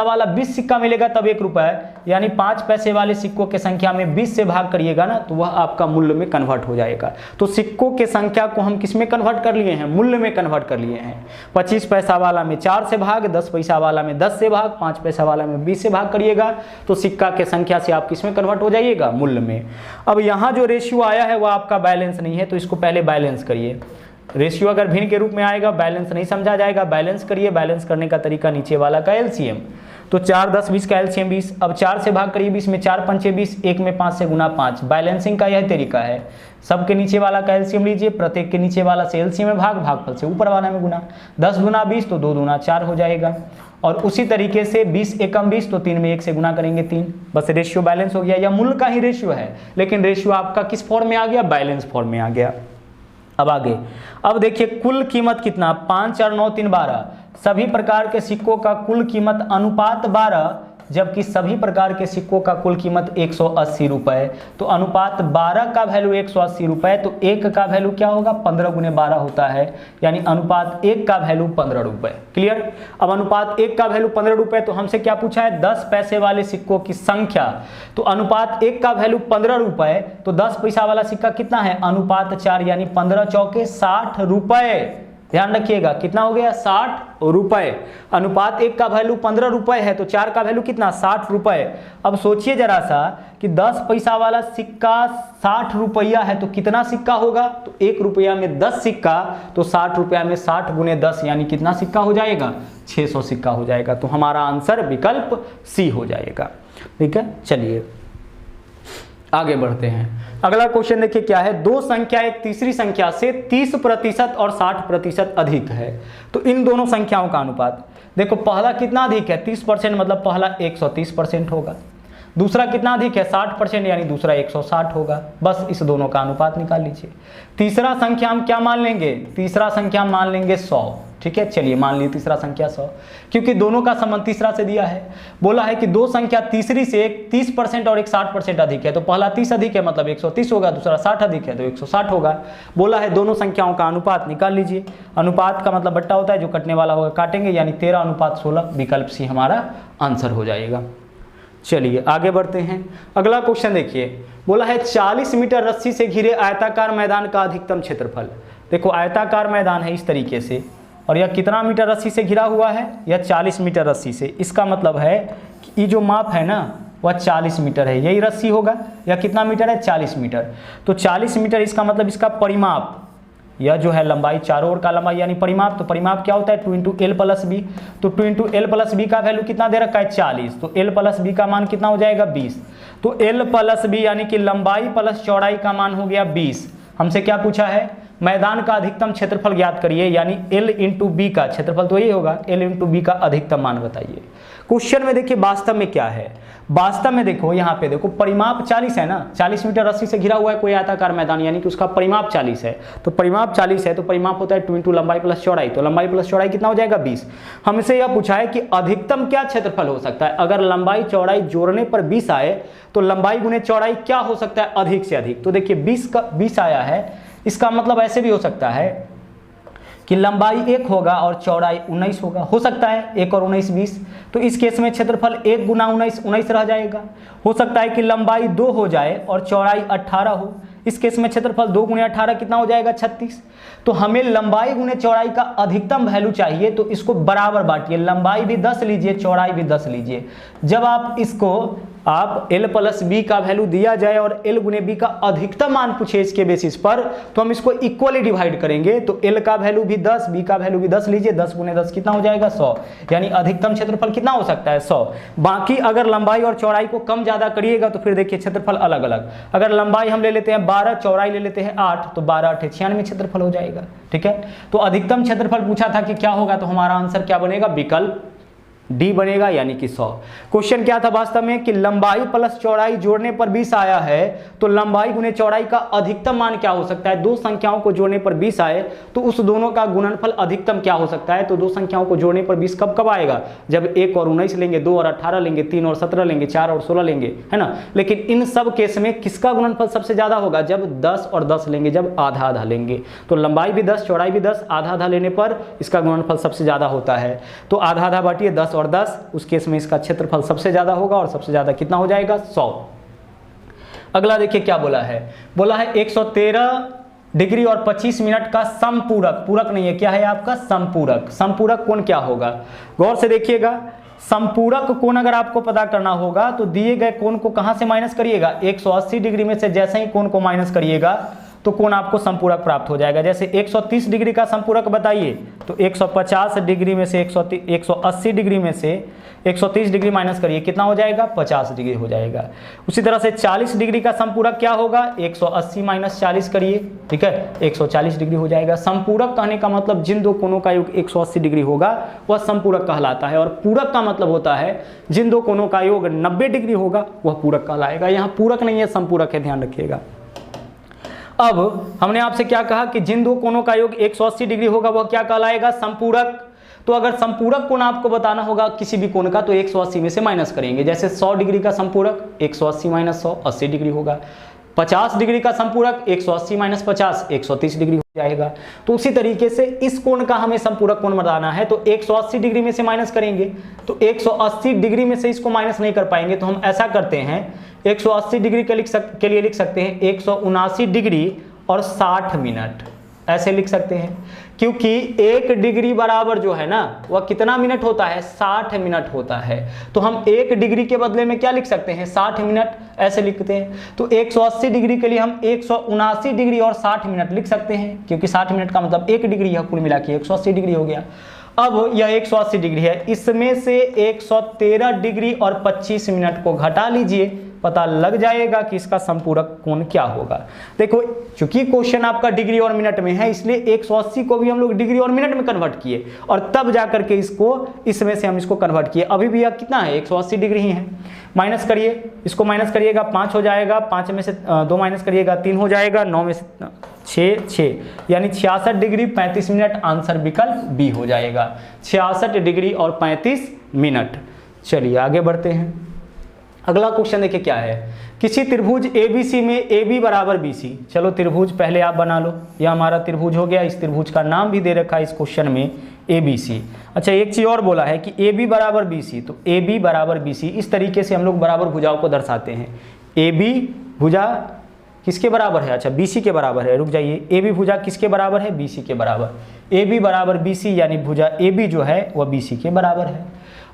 वाला 20 सिक्का मिलेगा तब 1 रुपया, यानी 5 पैसे वाले सिक्कों के संख्या में 20 से भाग करिएगा ना तो वह आपका मूल्य में कन्वर्ट हो जाएगा। तो सिक्कों के संख्या को हम किस में कन्वर्ट कर लिए हैं, मूल्य में कन्वर्ट कर लिए हैं। 25 पैसा वाला में 4 से भाग, 10 पैसा वाला में 10 से भाग, 5 पैसा वाला में 20 से भाग करिएगा तो सिक्का के संख्या से आप किस में कन्वर्ट हो जाइएगा, मूल्य में। अब यहाँ जो रेशियो आया है वह आपका बैलेंस नहीं है, तो इसको पहले बैलेंस करिए। रेशियो अगर भिन्न के रूप में आएगा बैलेंस नहीं समझा जाएगा, बैलेंस करिए। बैलेंस करने का तरीका नीचे वाला का एलसीएम, तो 4 10 20 का एलसीएम 20। अब 4 से भाग करिए 20 में, 4 पंचे 20, 1 में 5 से गुना 5। बैलेंसिंग का यह तरीका है, सबके नीचे वाला का एलसीएम लीजिए, प्रत्येक के नीचे वाला से एलसीएम में भागफल से ऊपर वाला में गुना। 10 गुना 20 तो 2 दूना 4 हो जाएगा। और उसी तरीके से 20 एकम 20 तो 3 में 1 से गुना करेंगे 3। बस रेशियो बैलेंस हो गया, या मूल्य का ही रेशियो है लेकिन रेशियो आपका किस फॉर्म में आ गया, बैलेंस फॉर्म में आ गया। अब आगे, अब देखिए कुल कीमत कितना, 5 4 9 3 12। सभी प्रकार के सिक्कों का कुल कीमत अनुपात 12 जबकि सभी प्रकार के सिक्कों का कुल कीमत 180 रुपए। तो अनुपात 12 का वैल्यू 180 रुपए, तो 1 का वैल्यू क्या होगा 15 गुने 12 होता है, यानी अनुपात 1 का वैल्यू 15 रुपए। क्लियर। अब अनुपात 1 का वैल्यू 15 रुपए, तो हमसे क्या पूछा है 10 पैसे वाले सिक्कों की संख्या। तो अनुपात 1 का वैल्यू 15 रुपए, तो 10 पैसा वाला सिक्का कितना है अनुपात 4, यानी 15 चौके 60 रुपए। ध्यान रखिएगा कितना हो गया 60 रुपए। अनुपात 1 का वैल्यू 15 रुपए है, तो 4 का वैल्यू कितना 60 रुपए। अब सोचिए जरा सा कि 10 पैसा वाला सिक्का 60 रुपया है, तो कितना सिक्का होगा, तो 1 रुपया में 10 सिक्का, तो 60 रुपया में 60 गुने 10 यानी कितना सिक्का हो जाएगा 600 सिक्का हो जाएगा। तो हमारा आंसर विकल्प सी हो जाएगा। ठीक है, चलिए आगे बढ़ते हैं। अगला क्वेश्चन देखिए क्या है, दो संख्या एक तीसरी संख्या से 30% और 60% अधिक है, तो इन दोनों संख्याओं का अनुपात। देखो पहला कितना अधिक है 30%, मतलब पहला 130% होगा। दूसरा कितना अधिक है 60%, यानी दूसरा 160 होगा। बस इस दोनों का अनुपात निकाल लीजिए। तीसरा संख्या हम क्या मान लेंगे, तीसरा संख्या हम मान लेंगे 100। ठीक है, चलिए मान लीजिए तीसरा संख्या 100, क्योंकि दोनों का संबंध तीसरा से दिया है। बोला है कि दो संख्या तीसरी से एक 30% और एक 60% अधिक है, तो पहला 30 अधिक है मतलब 130 होगा, दूसरा 60 अधिक है तो 160 होगा। बोला है दोनों संख्याओं का अनुपात निकाल लीजिए। अनुपात का मतलब बट्टा होता है, जो कटने वाला होगा काटेंगे, यानी 13:16। विकल्प सी हमारा आंसर हो जाएगा। चलिए आगे बढ़ते हैं। अगला क्वेश्चन देखिए, बोला है 40 मीटर रस्सी से घिरे आयताकार मैदान का अधिकतम क्षेत्रफल। देखो आयताकार मैदान है इस तरीके से, और यह कितना मीटर रस्सी से घिरा हुआ है, यह 40 मीटर रस्सी से। इसका मतलब है कि ये जो माप है ना वह 40 मीटर है, यही रस्सी होगा। यह कितना मीटर है 40 मीटर, तो 40 मीटर इसका मतलब इसका परिमाप, यह जो है लंबाई चारों ओर का लंबाई यानी परिमाप। तो परिमाप क्या होता है 2 × L + B, तो 2 × L + B का वैल्यू कितना दे रखा है 40, तो L + B का मान कितना हो जाएगा 20। तो L + B यानी कि लंबाई प्लस चौड़ाई का मान हो गया 20। हमसे क्या पूछा है मैदान का अधिकतम क्षेत्रफल ज्ञात करिए, यानी L × B का क्षेत्रफल तो यही होगा, L × B का अधिकतम मान बताइए। क्वेश्चन में देखिए वास्तव में क्या है, वास्तव में देखो यहाँ पे देखो परिमाप 40 है ना, 40 मीटर रस्सी से घिरा हुआ है कोई आयताकार मैदान, यानी कि उसका परिमाप 40 है। तो परिमाप 40 है, तो परिमाप होता है 2 × लंबाई प्लस चौड़ाई, तो लंबाई प्लस चौड़ाई कितना हो जाएगा 20। हमसे यह पूछा है कि अधिकतम क्या क्षेत्रफल हो सकता है। अगर लंबाई चौड़ाई जोड़ने पर 20 आए, तो लंबाई गुने चौड़ाई क्या हो सकता है अधिक से अधिक। तो देखिए 20 आया है, इसका मतलब ऐसे भी हो सकता है कि लंबाई 1 होगा और चौड़ाई 19 होगा, हो सकता है 1 और 19 20। तो इस केस में क्षेत्रफल 1 × 19 19 रह जाएगा। हो सकता है कि लंबाई 2 हो जाए और चौड़ाई 18 हो, इस केस में क्षेत्रफल 2 × 18 कितना हो जाएगा 36। तो हमें लंबाई गुने चौड़ाई का अधिकतम वैल्यू चाहिए, तो इसको बराबर बांटिए, लंबाई भी 10 लीजिए चौड़ाई भी 10 लीजिए। जब आप इसको आप L + B का वैल्यू दिया जाए और L × B का अधिकतम मान पूछे इसके बेसिस पर, तो हम इसको इक्वली डिवाइड करेंगे। तो L का वैल्यू भी 10, B का वैल्यू भी 10 लीजिए, 10 × 10 कितना हो जाएगा 100, यानी अधिकतम क्षेत्रफल कितना हो सकता है 100। बाकी अगर लंबाई और चौड़ाई को कम ज्यादा करिएगा तो फिर देखिए क्षेत्रफल अलग अलग। अगर लंबाई हम ले लेते हैं 12, चौड़ाई ले लेते हैं 8, तो 12 × 8 = 96 क्षेत्रफल हो जाएगा। ठीक है, तो अधिकतम क्षेत्रफल पूछा था कि क्या होगा, तो हमारा आंसर क्या बनेगा विकल्प डी बनेगा, यानी कि 100। क्वेश्चन क्या था वास्तव में कि लंबाई प्लस चौड़ाई जोड़ने पर 20 आया है, तो लंबाई गुने चौड़ाई का अधिकतम मान क्या हो सकता है। दो संख्याओं को जोड़ने पर 20 आए, तो उस दोनों का गुणनफल अधिकतम क्या हो सकता है। तो दो संख्याओं को जोड़ने पर 20 कब कब आएगा, जब 1 और 19 लेंगे, 2 और 18 लेंगे, 3 और 17 लेंगे, 4 और 16 लेंगे, है ना। लेकिन इन सब केस में किसका गुणनफल सबसे ज्यादा होगा, जब 10 और 10 लेंगे, जब आधा आधा लेंगे। तो लंबाई भी 10 चौड़ाई भी 10, आधा आधा लेने पर इसका गुणनफल सबसे ज्यादा होता है। तो आधा आधा बांटिए 10 और 10, उस केस में इसका क्षेत्रफल सबसे ज्यादा होगा, और सबसे ज्यादा कितना हो जाएगा 100। अगला देखिए क्या बोला है, बोला है 113 डिग्री और 25 मिनट का समपूरक, पूरक नहीं है क्या है आपका समपूरक। समपूरक कोण क्या होगा, गौर से देखिएगा। समपूरक कोण अगर आपको पता करना होगा तो दिए गए कोण को कहां से माइनस करिएगा, 180 डिग्री में से जैसे ही कोण को माइनस करिएगा तो कोण आपको समपूरक प्राप्त हो जाएगा। जैसे 130 डिग्री का समपूरक बताइए, तो 150 डिग्री में से 180 डिग्री में से 130 डिग्री माइनस करिए, कितना हो जाएगा 50 डिग्री हो जाएगा। उसी तरह से 40 डिग्री का समपूरक क्या होगा, 180 - 40 करिए, ठीक है 140 डिग्री हो जाएगा। समपूरक कहने का मतलब जिन दो कोणों का योग 180 डिग्री होगा वह समपूरक कहलाता है, और पूरक का मतलब होता है जिन दो कोणों का योग 90 डिग्री होगा वह पूरक कहलाएगा। यहाँ पूरक नहीं है समपूरक है, ध्यान रखिएगा। अब हमने आपसे क्या कहा कि जिन दो कोणों का योग 180 डिग्री होगा वह क्या कहलाएगा, समपूरक। तो अगर संपूरक कोण आपको बताना होगा किसी भी कोण का तो 180 में से माइनस करेंगे। जैसे 100 डिग्री का संपूरक 180 माइनस 100 80 डिग्री होगा। 50 डिग्री का संपूरक 180 माइनस 50 130 डिग्री हो जाएगा। तो उसी तरीके से इस कोण का हमें संपूरक कोण बताना है तो 180 डिग्री में से माइनस करेंगे। तो 180 डिग्री में से इसको माइनस नहीं कर पाएंगे, तो हम ऐसा करते हैं 180 डिग्री के लिए लिख सकते हैं 179 डिग्री और 60 मिनट, ऐसे लिख सकते हैं। क्योंकि 1 डिग्री बराबर जो है ना वह कितना मिनट होता है, 60 मिनट होता है। तो हम 1 डिग्री के बदले में क्या लिख सकते हैं, 60 मिनट, ऐसे लिखते हैं। तो 180 डिग्री के लिए हम 179 डिग्री और 60 मिनट लिख सकते हैं, क्योंकि 60 मिनट का मतलब 1 डिग्री है, कुल मिला के 180 डिग्री हो गया। अब यह 180 डिग्री है, इसमें से 113 डिग्री और 25 मिनट को घटा लीजिए, पता लग जाएगा कि इसका संपूरक कोण क्या होगा। देखो चूंकि क्वेश्चन आपका डिग्री और मिनट में है, इसलिए 180 को भी हम लोग डिग्री और मिनट में कन्वर्ट किए और तब जाकर के इसमें से हम इसको कन्वर्ट किए। अभी भी यह कितना है, 180 डिग्री ही है। माइनस करिए, इसको माइनस करिएगा 5 हो जाएगा, 5 में से 2 माइनस करिएगा 3 हो जाएगा, 9 में से 6 यानी 66 डिग्री 35 मिनट, आंसर विकल्प बी हो जाएगा, 66 डिग्री और 35 मिनट। चलिए आगे बढ़ते हैं। अगला क्वेश्चन देखिए क्या है, किसी त्रिभुज ABC में AB बराबर BC। चलो त्रिभुज पहले आप बना लो, यह हमारा त्रिभुज हो गया। इस त्रिभुज का नाम भी दे रखा है इस क्वेश्चन में ABC। अच्छा एक चीज और बोला है कि AB बराबर BC, तो AB बराबर BC इस तरीके से हम लोग बराबर भुजाओं को दर्शाते हैं। AB भुजा किसके बराबर है, अच्छा BC के बराबर है। रुक जाइए, AB भुजा किसके बराबर है, BC के बराबर। AB बराबर BC यानी भुजा AB जो है वह BC के बराबर है।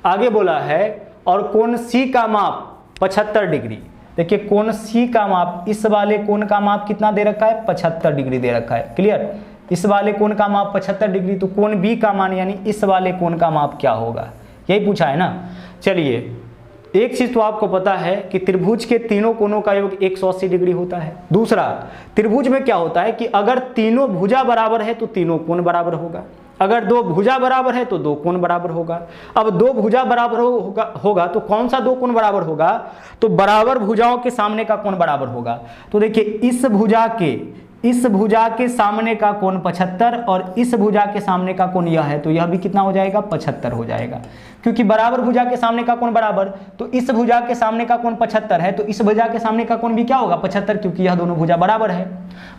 आगे बोला है और कोण C का माप 75 डिग्री। देखिए कोण C का माप, इस वाले कोण का माप कितना दे रखा है, 75 डिग्री दे रखा है। क्लियर, इस वाले कोण का माप 75 डिग्री, तो कोण B का मान यानी इस वाले कोण का माप क्या होगा, यही पूछा है ना। चलिए एक चीज तो आपको पता है कि त्रिभुज के तीनों कोणों का योग 180 डिग्री होता है। दूसरा, त्रिभुज में क्या होता है कि अगर तीनों भुजा बराबर है तो तीनों कोण बराबर होगा, अगर 2 भुजा बराबर है तो 2 कोण बराबर होगा। अब 2 भुजा बराबर होगा तो कौन सा 2 कोण बराबर होगा, तो बराबर भुजाओं के सामने का कोण बराबर होगा। तो देखिए इस भुजा के सामने का कोण 75 और इस भुजा के सामने का कोण यह है, तो यह भी कितना हो जाएगा, 75 हो जाएगा। क्योंकि बराबर भुजा के सामने का कोण बराबर, तो इस भुजा के सामने का कोण 75 है, तो इस भुजा के सामने का कोण भी क्या होगा, 75, क्योंकि यह दोनों भुजा बराबर है।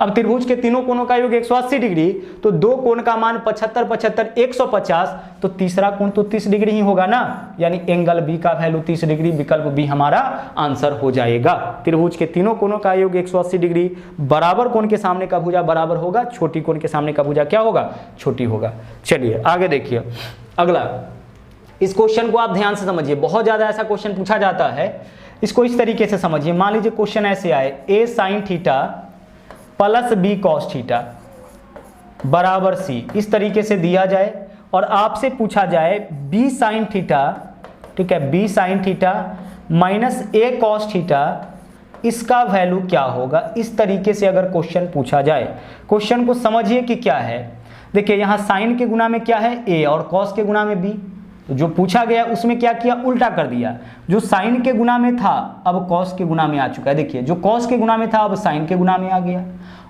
अब त्रिभुज के तीनों कोणों का योग 180 डिग्री, तो 2 कोण का मान 75 75 150, तो तीसरा कोण तो 30 डिग्री ही होगा ना, यानी एंगल बी का वैल्यू 30 डिग्री, विकल्प बी हमारा आंसर हो जाएगा। त्रिभुज के तीनों कोणों का योग 180 डिग्री, बराबर कोण के सामने का भुजा बराबर होगा, छोटी कोण के सामने का भुजा क्या होगा, छोटी होगा। चलिए आगे देखिए अगला, इस क्वेश्चन को आप ध्यान से समझिए, बहुत ज्यादा ऐसा क्वेश्चन पूछा जाता है, इसको इस तरीके से समझिए। मान लीजिए क्वेश्चन ऐसे आए, a sin theta plus b cos theta बराबर c, इस तरीके से दिया जाए और आपसे पूछा जाए b sin थीटा, ठीक है, b sin theta minus a cos theta, इसका वैल्यू क्या होगा। इस तरीके से अगर क्वेश्चन पूछा जाए, क्वेश्चन को समझिए कि क्या है। देखिए यहाँ साइन के गुना में क्या है, a और cos के गुना में b, तो जो पूछा गया उसमें क्या किया, उल्टा कर दिया। जो साइन के गुना में था अब कॉस के गुना में आ चुका है। देखिए जो कॉस के गुना में था अब साइन के गुना में आ गया,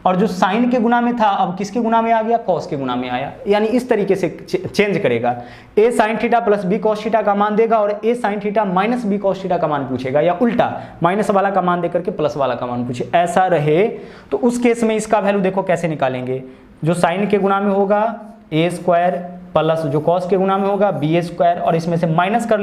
और जो साइन के गुना में था अब किसके गुना में आ गया, कॉस के गुना में आया। यानी इस तरीके से चेंज करेगा। A sine theta plus B cos theta का मान देगा और A sine theta minus B cos theta का मान पूछेगा, या उल्टा माइनस वाला का मान देकर के प्लस वाला का मान पूछे। ऐसा रहे तो उस केस में इसका वैल्यू देखो कैसे निकालेंगे। जो साइन के गुना में होगा ए स्क्वायर प्लस जो कॉस के गुना में होगा बी स्क्वायर, और इसमें से माइनस कर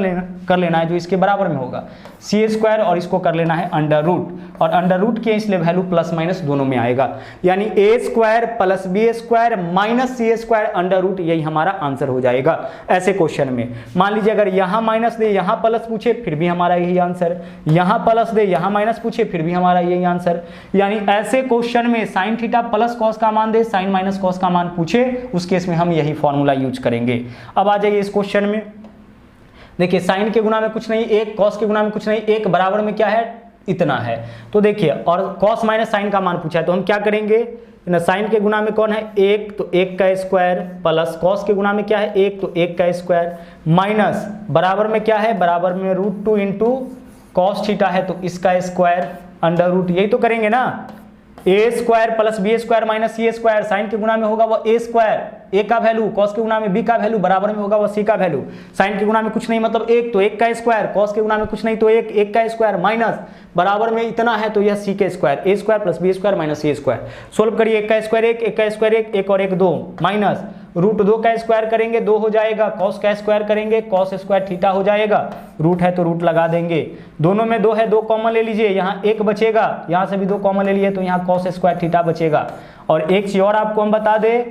लेना है जो इसके बराबर में होगा सी स्क्वायर, और इसको कर लेना है अंडर रूट, और अंडर रूट के इसलिए वैल्यू प्लस माइनस दोनों में आएगा। यानी A square plus B square minus C square under root, यही हमारा आंसर हो जाएगा ऐसे क्वेश्चन में। मान लीजिए अगर यहाँ माइनस दे यहाँ प्लस पूछे फिर भी हमारा यही आंसर, यहाँ प्लस दे यहाँ माइनस पूछे फिर भी हमारा यही आंसर। यानी ऐसे क्वेश्चन में साइन थीटा प्लस कॉस का मान दे, साइन माइनस कॉस का मान पूछे, उस केस में हम यही फॉर्मूला यूज करेंगे। अब आ जाइए इस क्वेश्चन में, देखिए साइन के गुना में कुछ नहीं एक, कॉस के गुना में कुछ नहीं एक, बराबर में क्या है इतना है। तो देखिए और कॉस माइनस साइन का मान पूछा है, तो हम क्या करेंगे ना, साइन के गुना में कौन है एक, तो एक का स्क्वायर, प्लस कॉस के गुना में क्या है एक, तो एक का स्क्वायर, माइनस बराबर में क्या है, बराबर में √2 इंटू कॉस थीटा है तो इसका स्क्वायर अंडर रूट, यही तो करेंगे ना। A square plus B square minus C square, sine के गुना में होगा वो ए स्क्वायर, ए का वैल्यू कॉस के गुणा में बी का वैल्यू बराबर में होगा वह सी का वैल्यू, साइन के गुणा में कुछ नहीं मतलब एक, तो एक का स्क्वायर, कॉस के गुणा में कुछ नहीं तो एक, एक का स्क्वायर माइनस बराबर में इतना है तो यह सी के square, A square plus B square minus A square. Solve करिए, एक का स्क्वायर एक, एक का स्क्वायर एक, एक और एक दो, माइनस रूट 2 का स्क्वायर करेंगे 2 हो जाएगा, कॉस का स्क्वायर करेंगे कॉस स्क्वायर थीटा हो जाएगा, रूट है तो रूट लगा देंगे, दोनों में 2 है 2 कॉमन ले लीजिए, यहाँ 1 बचेगा, यहाँ से भी 2 कॉमन ले लिए तो यहाँ कॉस स्क्वायर थीटा बचेगा। और एक चीज और आपको हम बता दें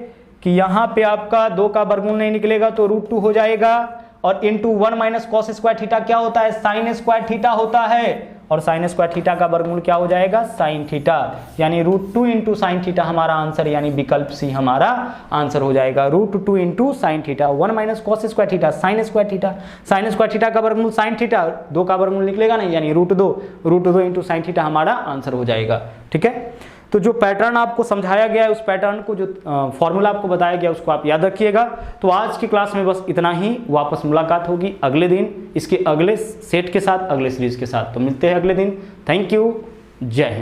कि यहाँ पे आपका 2 का वर्गमूल नहीं निकलेगा तो रूट 2 हो जाएगा, और into 1 minus cos square theta क्या होता है, साइन स्क्वायर थीटा होता है, और साइन स्क्वायर थीटा का वर्गमूल क्या हो जाएगा, साइन थीटा, यानी रूट 2 इंटू साइन थीटा हमारा आंसर, यानी विकल्प सी हमारा आंसर हो जाएगा, root 2 into sine theta, 1 minus cos square theta sine square theta, sine square theta का वर्गमूल साइन थीटा, 2 का वर्गमूल निकलेगा नहीं यानी रूट 2 इंटू साइन थीटा हमारा आंसर हो जाएगा। ठीक है, तो जो पैटर्न आपको समझाया गया है उस पैटर्न को, जो फॉर्मूला आपको बताया गया उसको आप याद रखिएगा। तो आज की क्लास में बस इतना ही, वापस मुलाकात होगी अगले दिन इसके अगले सेट के साथ, अगले सीरीज के साथ। तो मिलते हैं अगले दिन। थैंक यू, जय हिंद।